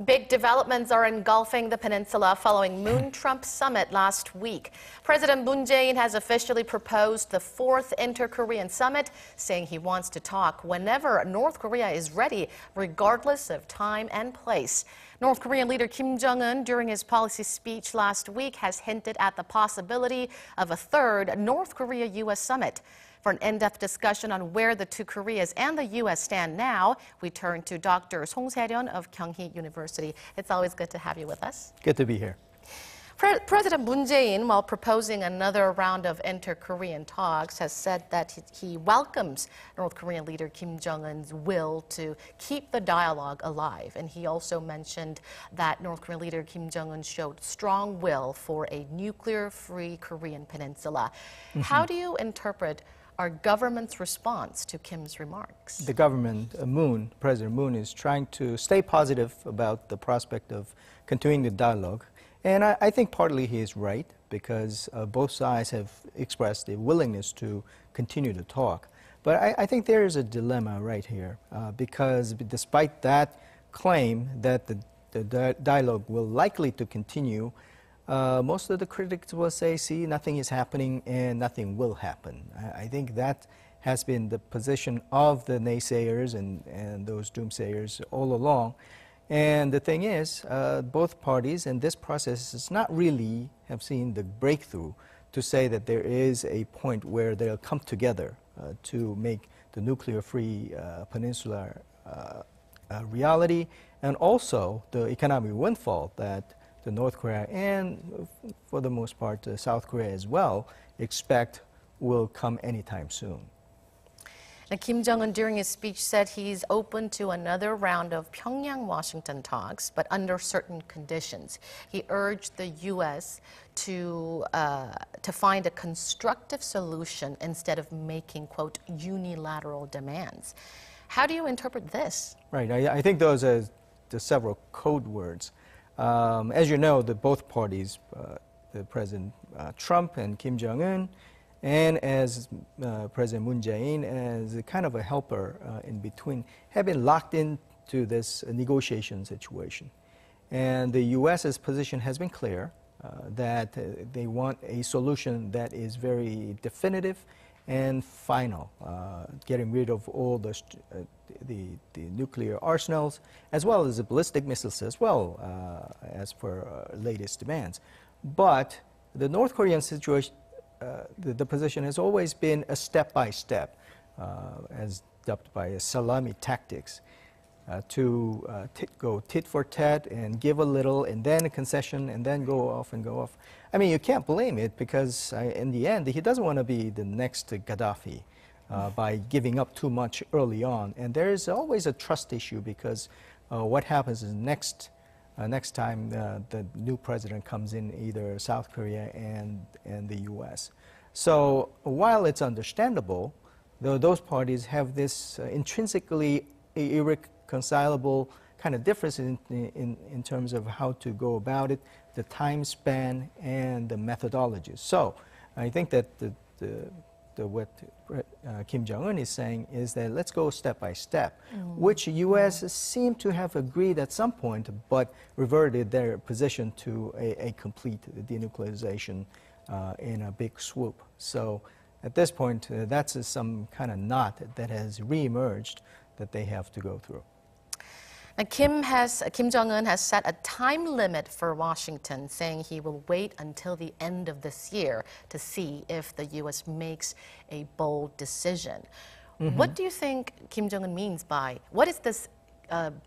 Big developments are engulfing the peninsula following Moon-Trump summit last week. President Moon Jae-in has officially proposed the fourth inter-Korean summit, saying he wants to talk whenever North Korea is ready, regardless of time and place. North Korean leader Kim Jong-un, during his policy speech last week, has hinted at the possibility of a third North Korea-U.S. summit. For an in-depth discussion on where the two Koreas and the U.S. stand now, we turn to Dr. Se-ryeon of Kyung University. It's always good to have you with us. Good to be here. President Moon Jae-in, while proposing another round of inter-Korean talks, has said that he welcomes North Korean leader Kim Jong-un's will to keep the dialogue alive. And he also mentioned that North Korean leader Kim Jong-un showed strong will for a nuclear-free Korean peninsula. How do you interpret our government's response to Kim's remarks? The government, President Moon, is trying to stay positive about the prospect of continuing the dialogue. And I think partly he is right, because both sides have expressed a willingness to continue to talk. But I think there is a dilemma right here, because despite that claim that the dialogue will likely to continue, most of the critics will say, see, nothing is happening and nothing will happen. I think that has been the position of the naysayers and those doomsayers all along. And the thing is, both parties in this process has not really have seen the breakthrough to say that there is a point where they'll come together to make the nuclear-free peninsula a reality, and also the economic windfall that the North Korea and, for the most part, South Korea as well, expect will come anytime soon. Now, Kim Jong-un, during his speech, said he's open to another round of Pyongyang-Washington talks, but under certain conditions. He urged the U.S. to find a constructive solution instead of making, quote, unilateral demands. How do you interpret this? Right. I think those are the several code words. As you know, both parties, the President Trump and Kim Jong-un, and as President Moon Jae-in, as a kind of a helper in between, have been locked into this negotiation situation. And the U.S.'s position has been clear that they want a solution that is very definitive and final, getting rid of all the nuclear arsenals, as well as the ballistic missiles as well, as per latest demands. But the North Korean situation, the position has always been a step-by-step, as dubbed by salami tactics, to go tit for tat and give a little and then a concession and then go off and go off. I mean, you can't blame it, because in the end, he doesn't want to be the next Gaddafi by giving up too much early on. And there is always a trust issue, because what happens is next time the new president comes in, either South Korea and the U.S. So while it's understandable, though those parties have this intrinsically irreconcilable kind of difference in terms of how to go about it, the time span and the methodologies. So I think that what Kim Jong-un is saying is that let's go step by step, which U.S. seem to have agreed at some point, but reverted their position to a complete denuclearization in a big swoop. So at this point, that's some kind of knot that has reemerged that they have to go through. Now, Kim Jong-un has set a time limit for Washington, saying he will wait until the end of this year to see if the U.S. makes a bold decision. What do you think Kim Jong-un means by, what is this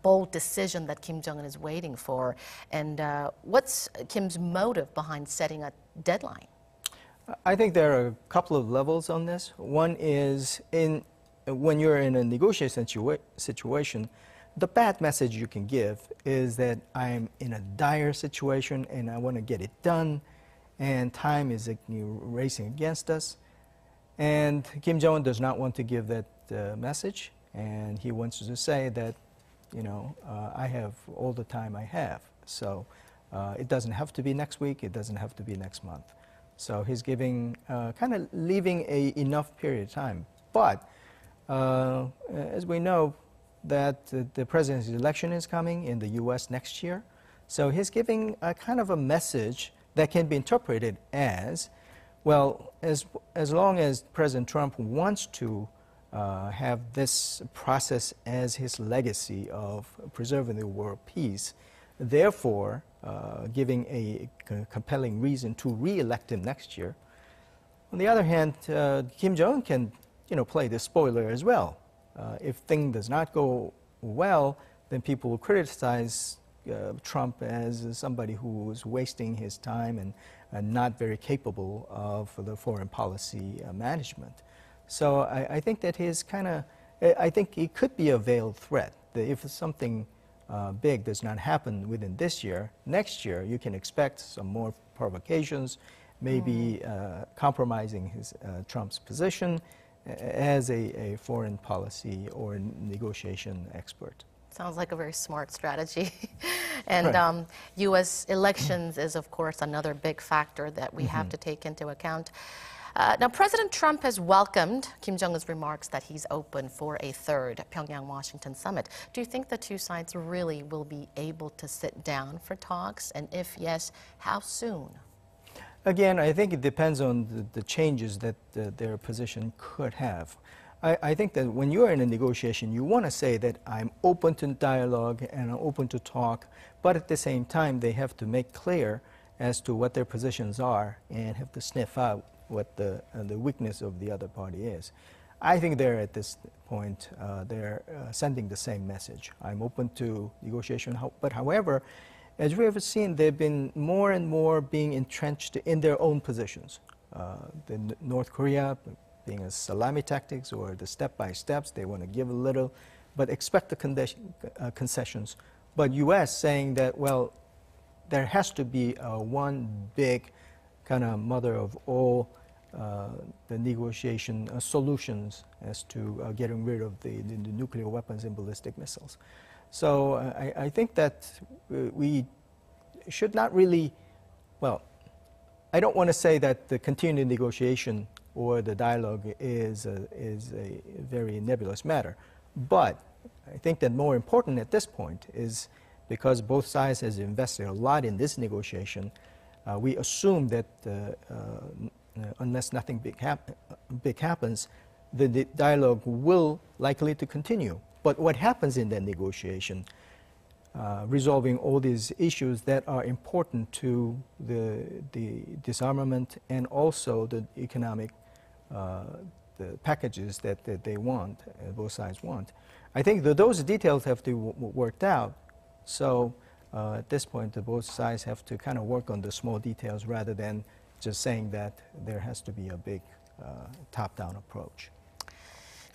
bold decision that Kim Jong-un is waiting for, and what's Kim's motive behind setting a deadline? I think there are a couple of levels on this. One is, when you're in a negotiation situation, the bad message you can give is that I'm in a dire situation and I want to get it done, and time is racing against us. And Kim Jong-un does not want to give that message, and he wants to say that, you know, I have all the time I have. So it doesn't have to be next week, it doesn't have to be next month. So he's giving, kind of leaving enough period of time. But as we know, that the president's election is coming in the U.S. next year. So he's giving a kind of a message that can be interpreted as, well, as long as President Trump wants to have this process as his legacy of preserving the world peace, therefore giving a compelling reason to re-elect him next year. On the other hand, Kim Jong-un can, play the spoiler as well. If things does not go well, then people will criticize Trump as somebody who is wasting his time and not very capable of the foreign policy management. So I think that I think it could be a veiled threat. That if something big does not happen within this year, next year you can expect some more provocations, maybe compromising Trump's position as a foreign policy or negotiation expert. Sounds like a very smart strategy. And right. U.S. elections is, of course, another big factor that we have to take into account. Now, President Trump has welcomed Kim Jong-un's remarks that he's open for a third Pyongyang-Washington summit. Do you think the two sides really will be able to sit down for talks? And if yes, how soon? Again, I think it depends on the changes that their position could have. I think that when you're in a negotiation, you want to say that I'm open to dialogue and I'm open to talk, but at the same time, they have to make clear as to what their positions are and have to sniff out what the weakness of the other party is. I think they're at this point, they're sending the same message. I'm open to negotiation, but however, as we have seen, they've been more and more being entrenched in their own positions. The North Korea being a salami tactics or the step-by-steps, they want to give a little, but expect the concessions. But U.S. saying that, well, there has to be one big kind of mother of all the negotiation solutions as to getting rid of the nuclear weapons and ballistic missiles. So I think that we should not really, well, I don't want to say that the continued negotiation or the dialogue is a very nebulous matter, but I think that more important at this point is because both sides has invested a lot in this negotiation, we assume that unless nothing big happens, the dialogue will likely to continue. But what happens in that negotiation, resolving all these issues that are important to the disarmament and also the economic the packages that they want, both sides want. I think that those details have to be worked out. So at this point, both sides have to kind of work on the small details rather than just saying that there has to be a big top-down approach.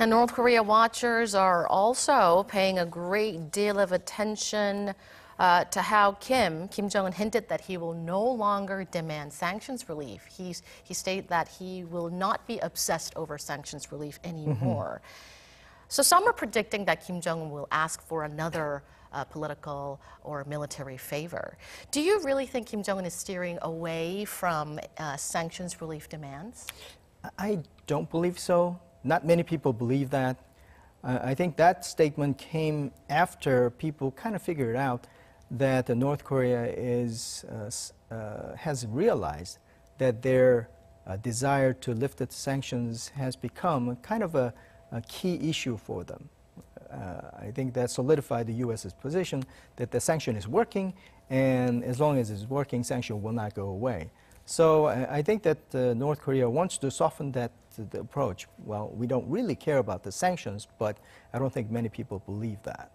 And North Korea watchers are also paying a great deal of attention to how Kim Jong-un hinted that he will no longer demand sanctions relief. He stated that he will not be obsessed over sanctions relief anymore. So some are predicting that Kim Jong-un will ask for another political or military favor. Do you really think Kim Jong-un is steering away from sanctions relief demands? I don't believe so. Not many people believe that. I think that statement came after people kind of figured out that North Korea has realized that their desire to lift the sanctions has become kind of a key issue for them. I think that solidified the U.S.'s position that the sanction is working, and as long as it's working, sanction will not go away. So I think that North Korea wants to soften that the approach. Well, we don't really care about the sanctions, but I don't think many people believe that.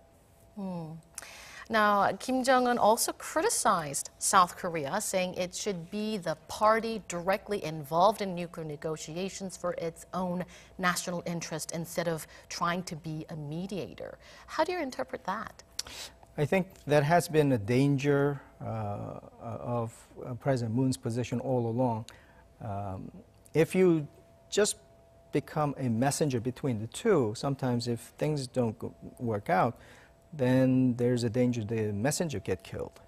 Now, Kim Jong-un also criticized South Korea, saying it should be the party directly involved in nuclear negotiations for its own national interest instead of trying to be a mediator. How do you interpret that? I think that has been a danger of President Moon's position all along. If you just become a messenger between the two, sometimes if things don't work out, then there's a danger the messenger get killed.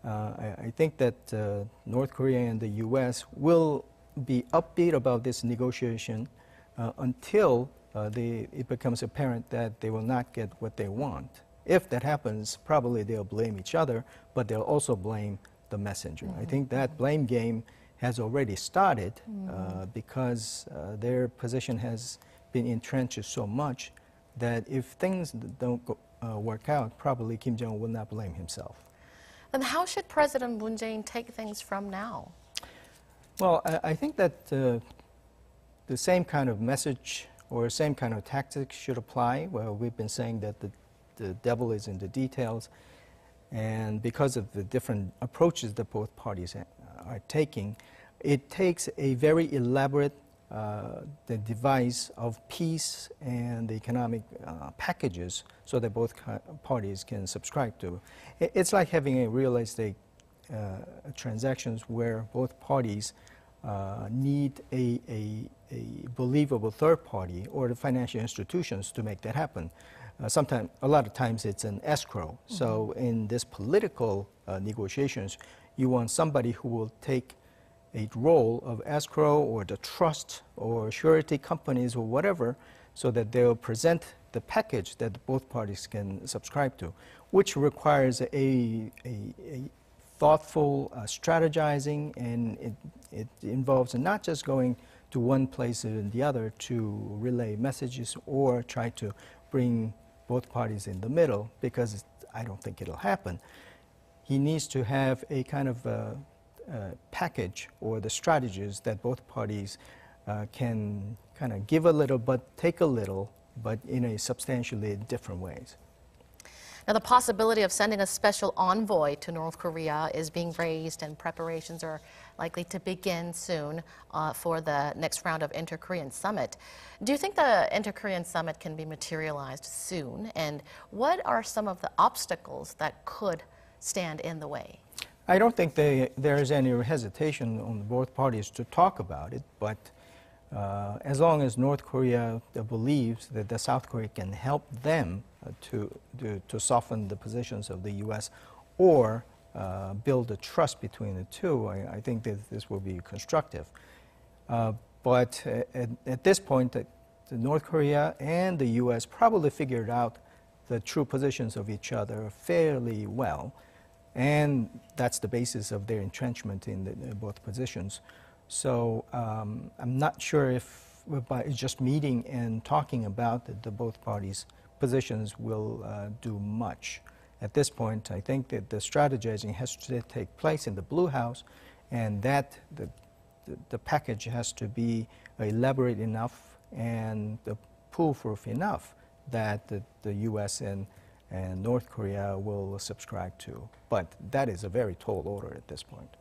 I think that North Korea and the U.S. will be upbeat about this negotiation until it becomes apparent that they will not get what they want. If that happens, probably they'll blame each other, but they'll also blame the messenger. I think that blame game has already started because their position has been entrenched so much that if things don't work out, probably Kim Jong-un will not blame himself. Then how should President Moon Jae-in take things from now? Well, I think that the same kind of message or same kind of tactics should apply. Well, we've been saying that the devil is in the details, and because of the different approaches that both parties are taking, it takes a very elaborate the device of peace and the economic packages so that both parties can subscribe to. It's like having a real estate transactions where both parties need a believable third party or the financial institutions to make that happen. A lot of times it's an escrow. So in this political negotiations, you want somebody who will take a role of escrow or the trust or surety companies or whatever, so that they'll present the package that both parties can subscribe to, which requires a thoughtful strategizing, and it involves not just going to one place and the other to relay messages or try to bring both parties in the middle, because I don't think it'll happen. He needs to have a kind of package or the strategies that both parties can kind of give a little but take a little, but in a substantially different ways. Now, the possibility of sending a special envoy to North Korea is being raised, and preparations are likely to begin soon for the next round of InterKorean summit. Do you think the InterKorean summit can be materialized soon? And what are some of the obstacles that could stand in the way? I don't think there is any hesitation on both parties to talk about it, but as long as North Korea believes that the South Korea can help them to soften the positions of the U.S. or build a trust between the two, I think that this will be constructive. But at this point, the North Korea and the U.S. probably figured out the true positions of each other fairly well, and that's the basis of their entrenchment in both positions. So I'm not sure if by just meeting and talking about the both parties' positions will do much. At this point, I think that the strategizing has to take place in the Blue House, and that the package has to be elaborate enough and foolproof enough that the U.S. and North Korea will subscribe to. But that is a very tall order at this point.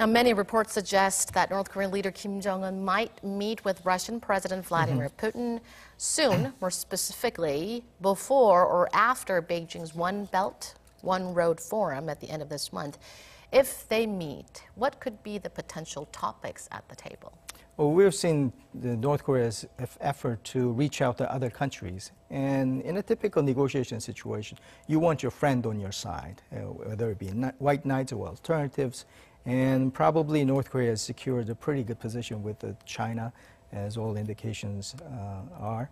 Now, many reports suggest that North Korean leader Kim Jong-un might meet with Russian President Vladimir Putin soon, more specifically before or after Beijing's One Belt, One Road Forum at the end of this month. If they meet, what could be the potential topics at the table? Well, we've seen North Korea's effort to reach out to other countries. And in a typical negotiation situation, you want your friend on your side, whether it be white knights or alternatives. And probably North Korea has secured a pretty good position with China, as all indications are.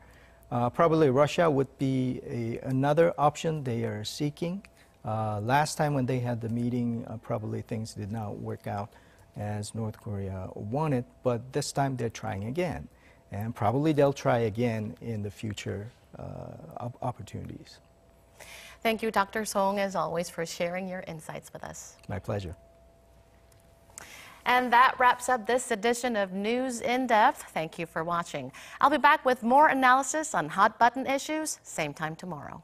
Probably Russia would be another option they are seeking. Last time when they had the meeting, probably things did not work out as North Korea wanted, but this time they're trying again. And probably they'll try again in the future opportunities. Thank you, Dr. Song, as always, for sharing your insights with us. My pleasure. And that wraps up this edition of News in Depth. Thank you for watching. I'll be back with more analysis on hot button issues, same time tomorrow.